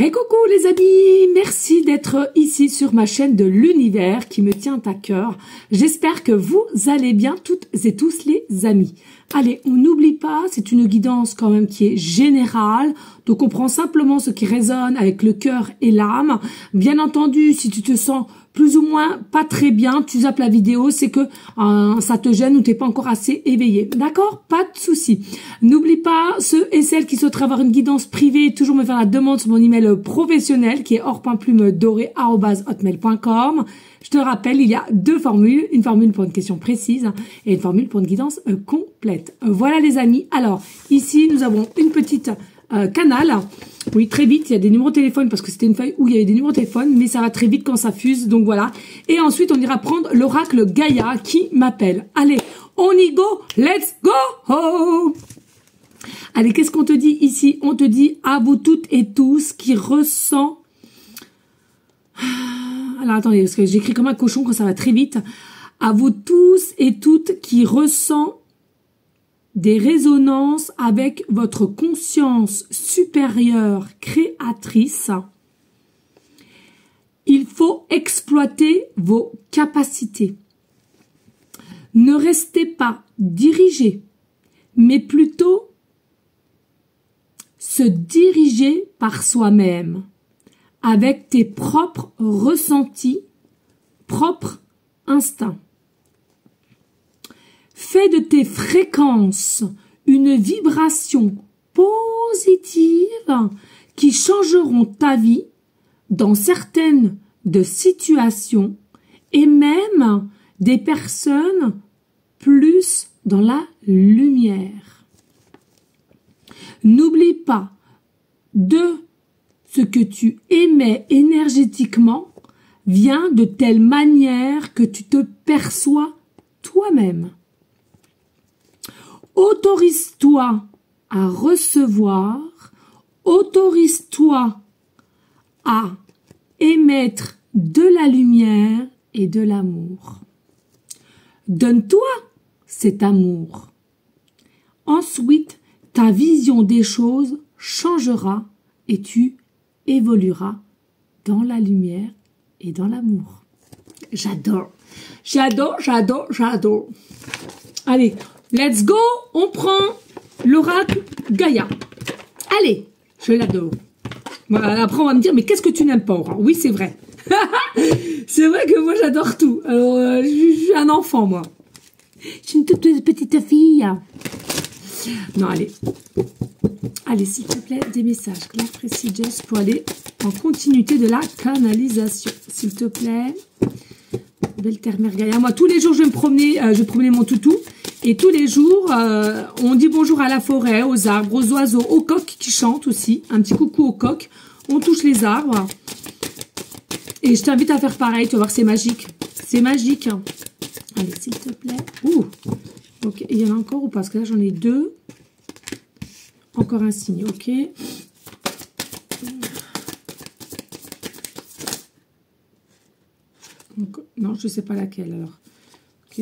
Hey coucou les amis, merci d'être ici sur ma chaîne de l'univers qui me tient à cœur. J'espère que vous allez bien toutes et tous les amis. Allez, on n'oublie pas, c'est une guidance quand même qui est générale. Donc on prend simplement ce qui résonne avec le cœur et l'âme. Bien entendu, si tu te sens plus ou moins pas très bien, tu zappes la vidéo, c'est que ça te gêne ou t'es pas encore assez éveillé. D'accord? Pas de souci. N'oublie pas, ceux et celles qui souhaiteraient avoir une guidance privée, toujours me faire la demande sur mon email professionnel qui est or.plume-doré@hotmail.com. Je te rappelle, il y a deux formules, une formule pour une question précise et une formule pour une guidance complète. Voilà les amis. Alors, ici, nous avons une petite canal. Oui, très vite, il y a des numéros de téléphone parce que c'était une feuille où il y avait des numéros de téléphone, mais ça va très vite quand ça fuse, donc voilà. Et ensuite, on ira prendre l'oracle Gaïa qui m'appelle. Allez, on y go, let's go! Oh, allez, qu'est-ce qu'on te dit ici? On te dit à vous toutes et tous qui ressent... Alors attendez, parce que j'écris comme un cochon quand ça va très vite. À vous tous et toutes qui ressent des résonances avec votre conscience supérieure créatrice, il faut exploiter vos capacités. Ne restez pas dirigé, mais plutôt se diriger par soi-même, avec tes propres ressentis, propres instincts. Fais de tes fréquences une vibration positive qui changeront ta vie dans certaines de situations et même des personnes plus dans la lumière. N'oublie pas de ce que tu émets énergétiquement vient de telle manière que tu te perçois toi-même. Autorise-toi à recevoir, autorise-toi à émettre de la lumière et de l'amour. Donne-toi cet amour. Ensuite, ta vision des choses changera et tu évolueras dans la lumière et dans l'amour. J'adore, j'adore, j'adore, j'adore. Allez, let's go, on prend l'oracle Gaïa. Allez, je l'adore. Voilà, après, on va me dire, mais qu'est-ce que tu n'aimes pas, Aura? Oui, c'est vrai. C'est vrai que moi, j'adore tout. Alors, je suis un enfant, moi. Je suis une toute petite fille. Non, allez. Allez, s'il te plaît, des messages clairs, précis, just pour aller en continuité de la canalisation. S'il te plaît. Belle terre-mère Gaïa. Moi, tous les jours, je vais me promener, je vais promener mon toutou. Et tous les jours, on dit bonjour à la forêt, aux arbres, aux oiseaux, aux coqs qui chantent aussi. Un petit coucou aux coqs. On touche les arbres. Et je t'invite à faire pareil. Tu vas voir, c'est magique. C'est magique. Allez, s'il te plaît. Ouh. Ok, il y en a encore ou pas? Parce que là, j'en ai deux. Encore un signe, ok. Non, je ne sais pas laquelle, alors. Ok.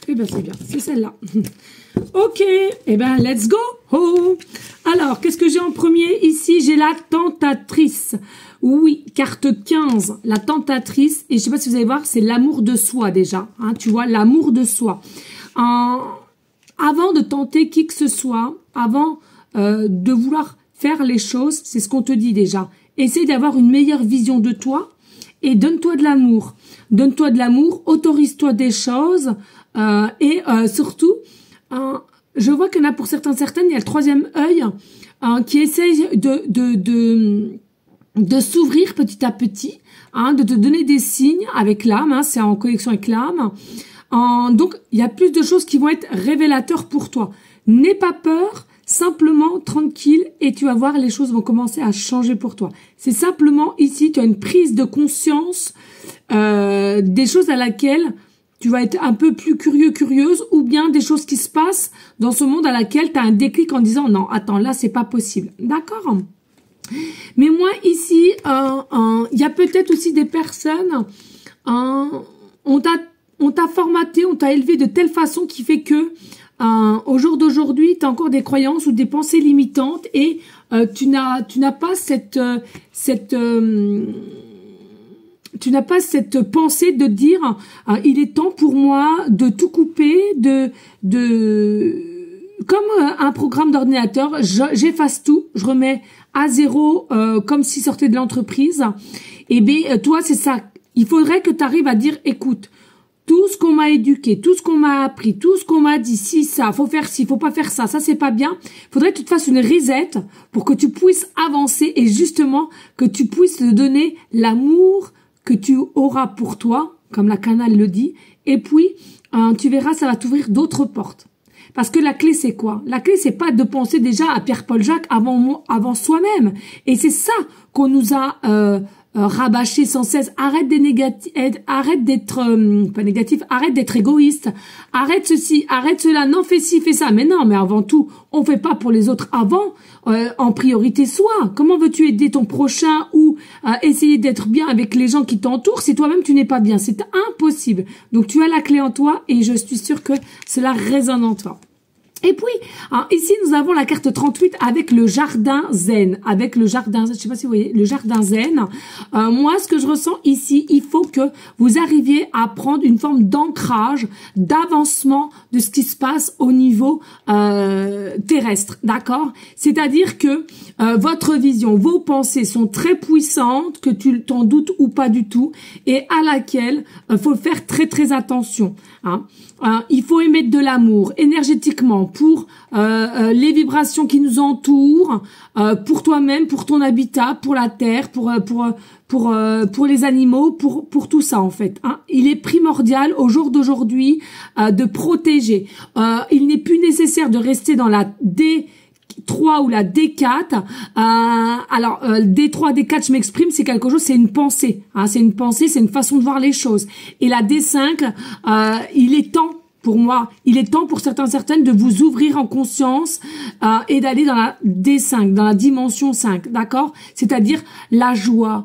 Eh bien, c'est bien. C'est celle-là. Ok. Eh bien, let's go. Oh. Alors, qu'est-ce que j'ai en premier? Ici, j'ai la tentatrice. Oui, carte 15, la tentatrice. Et je ne sais pas si vous allez voir, c'est l'amour de soi déjà. Hein, tu vois, l'amour de soi. Avant de tenter qui que ce soit, avant de vouloir faire les choses, c'est ce qu'on te dit déjà. Essaye d'avoir une meilleure vision de toi et donne-toi de l'amour. Donne-toi de l'amour, autorise-toi des choses et surtout, je vois qu'il y en a pour certaines, il y a le troisième œil qui essaye de s'ouvrir petit à petit, hein, de te donner des signes avec l'âme, hein, c'est en connexion avec l'âme. Donc, il y a plus de choses qui vont être révélateurs pour toi. N'aie pas peur, simplement tranquille et tu vas voir, les choses vont commencer à changer pour toi. C'est simplement ici, tu as une prise de conscience des choses à laquelle tu vas être un peu plus curieuse ou bien des choses qui se passent dans ce monde à laquelle tu as un déclic en disant non, attends, là, c'est pas possible. D'accord? Mais moi, ici, il y a peut-être aussi des personnes, on t'a formaté, on t'a élevé de telle façon qui fait que au jour d'aujourd'hui, tu as encore des croyances ou des pensées limitantes et tu n'as pas cette pensée de dire il est temps pour moi de tout couper, comme un programme d'ordinateur, j'efface tout, je remets à zéro comme s'il sortait de l'entreprise. Et bien toi c'est ça, il faudrait que tu arrives à dire écoute, tout ce qu'on m'a éduqué, tout ce qu'on m'a appris, tout ce qu'on m'a dit, si ça, faut faire ci, faut pas faire ça, ça c'est pas bien. Faudrait que tu te fasses une reset pour que tu puisses avancer et justement que tu puisses te donner l'amour que tu auras pour toi, comme la canal le dit. Et puis, tu verras, ça va t'ouvrir d'autres portes. Parce que la clé, c'est quoi? La clé, c'est pas de penser déjà à Pierre-Paul Jacques avant soi-même. Et c'est ça qu'on nous a rabâché sans cesse. Arrête d'être pas négatif, arrête d'être égoïste, arrête ceci, arrête cela, non fais ci, fais ça. Mais non, mais avant tout, on fait pas pour les autres avant, en priorité soi. Comment veux-tu aider ton prochain ou essayer d'être bien avec les gens qui t'entourent si toi-même tu n'es pas bien? C'est impossible. Donc tu as la clé en toi et je suis sûre que cela résonne en toi. Et puis, ici, nous avons la carte 38 avec le jardin zen. Avec le jardin, je sais pas si vous voyez, le jardin zen. Moi, ce que je ressens ici, il faut que vous arriviez à prendre une forme d'ancrage, d'avancement de ce qui se passe au niveau terrestre, d'accord? C'est-à-dire que votre vision, vos pensées sont très puissantes, que tu t'en doutes ou pas du tout, et à laquelle faut faire très très attention. Il faut émettre de l'amour énergétiquement pour les vibrations qui nous entourent, pour toi-même, pour ton habitat, pour la terre, pour les animaux, pour tout ça en fait. Il est primordial au jour d'aujourd'hui de protéger. Il n'est plus nécessaire de rester dans la D3 ou la D4. Alors D3, D4, je m'exprime, c'est quelque chose, c'est une pensée. C'est une pensée, c'est une façon de voir les choses. Et la D5, il est temps. Pour moi, il est temps pour certaines de vous ouvrir en conscience et d'aller dans la D5, dans la dimension 5, d'accord? C'est-à-dire la joie,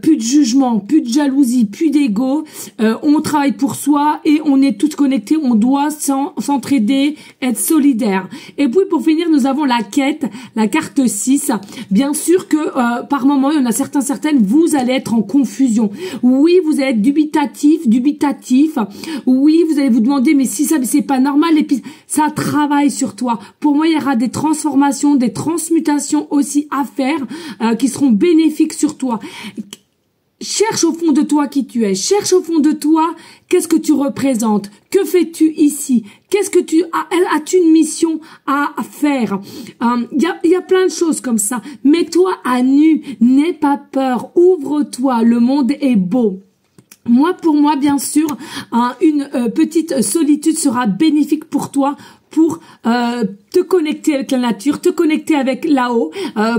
plus de jugement, plus de jalousie, plus d'ego, on travaille pour soi et on est tous connectés, on doit s'entraider, être solidaire. Et puis pour finir, nous avons la quête, la carte 6. Bien sûr que par moment, il y en a certaines, vous allez être en confusion. Oui, vous allez être dubitatif. Oui, vous allez vous demander, mais si ça c'est pas normal, et puis ça travaille sur toi. Pour moi, il y aura des transformations, des transmutations aussi à faire qui seront bénéfiques sur toi. Cherche au fond de toi qui tu es. Cherche au fond de toi qu'est-ce que tu représentes. Que fais-tu ici? Qu'est-ce que tu as-tu une mission à faire? Il y a plein de choses comme ça. Mets-toi à nu. N'aie pas peur. Ouvre-toi. Le monde est beau. Pour moi, bien sûr, une petite solitude sera bénéfique pour toi, pour te connecter avec la nature, te connecter avec là-haut,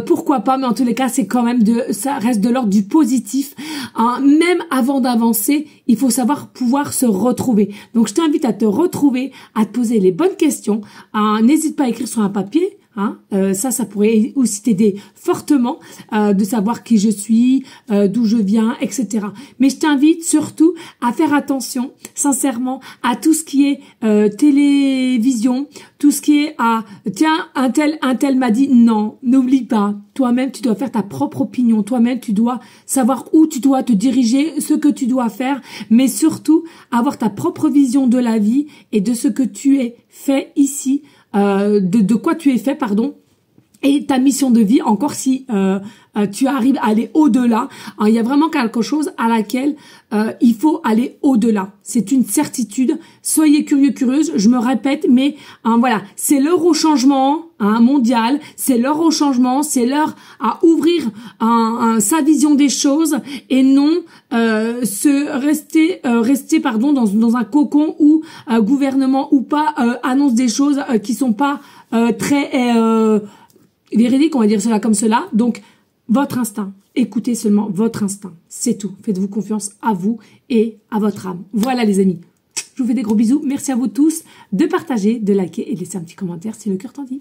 pourquoi pas, mais en tous les cas, c'est quand même ça reste de l'ordre du positif. Même avant d'avancer, il faut savoir pouvoir se retrouver. Donc, je t'invite à te retrouver, à te poser les bonnes questions. N'hésite pas à écrire sur un papier. Ça pourrait aussi t'aider fortement de savoir qui je suis, d'où je viens, etc. Mais je t'invite surtout à faire attention, sincèrement, à tout ce qui est télévision, tout ce qui est tiens, un tel m'a dit non, n'oublie pas. Toi-même, tu dois faire ta propre opinion. Toi-même, tu dois savoir où tu dois te diriger, ce que tu dois faire, mais surtout avoir ta propre vision de la vie et de ce que tu es fait ici. De quoi tu es fait, pardon, et ta mission de vie, encore si tu arrives à aller au-delà. Il y a vraiment quelque chose à laquelle il faut aller au-delà. C'est une certitude. Soyez curieux, curieuse. Je me répète, mais voilà, c'est l'heure au changement mondial. C'est l'heure au changement. C'est l'heure à ouvrir sa vision des choses et non rester dans un cocon où gouvernement ou pas annonce des choses qui sont pas très véridiques, on va dire cela comme cela. Donc votre instinct, écoutez seulement votre instinct, c'est tout. Faites-vous confiance à vous et à votre âme. Voilà les amis, je vous fais des gros bisous. Merci à vous tous de partager, de liker et de laisser un petit commentaire si le cœur t'en dit.